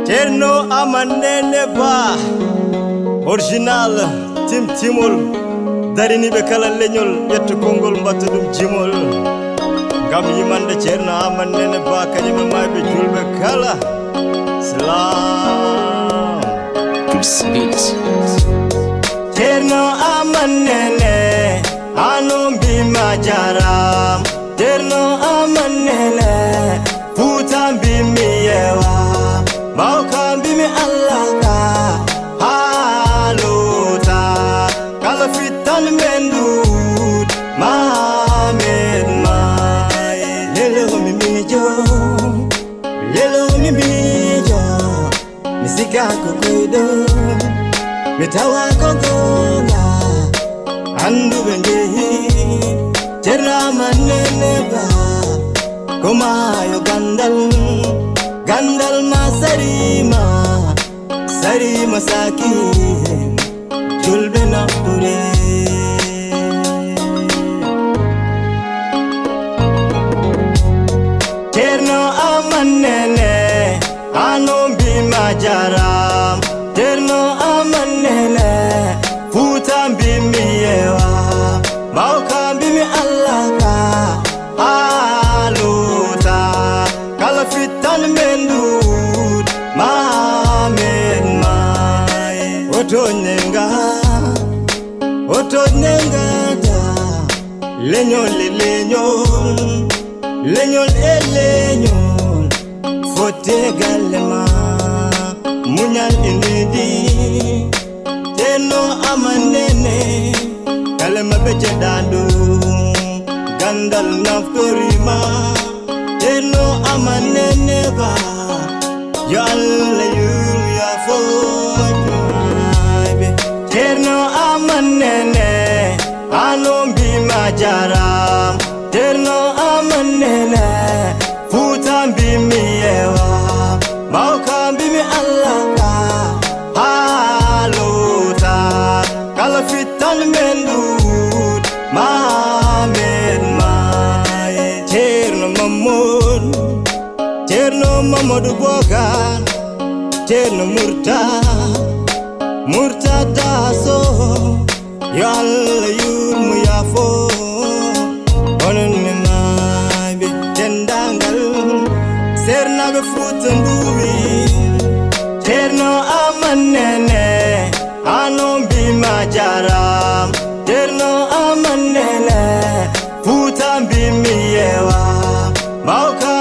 Cerno amanene ba original tim timol darini be kala leñol yetto kongol mbatta dum jimol gam yimande cerno amanene ba kanyum maybe julbe kala salam cerno amanene anombi majaram cerno amanene futambi miyewa Maukambi mi allaka haluta kala fitan mendud mamed mai lelo mi mijo misika kokoido mitawa kokonga andu bengehi cerna manene ba komayo Gandal masarima sarima saki julbe nakure cerno amanene anombi majaram cerno amanene futambi miyewa maukambi mi allaka haluta kala fitan mendud mamen mai otonenga da leñol fote galema munyal inidi teno amanene kalema beje dandu gandal naftorima Cerno amanene ba ya Allah ya foy Cerno amanene anombi majaram Cerno amanene futambi miyewa maukambi mi allaka haluta kala fitan mendud mamen mai Cerno Mamadou Bogan Cerno Murtada so ya Allah yurmu yafo onon mai be tendangal serna be futanduwi Cerno amanene anombi majaram Cerno amanene futambi miyewa mauka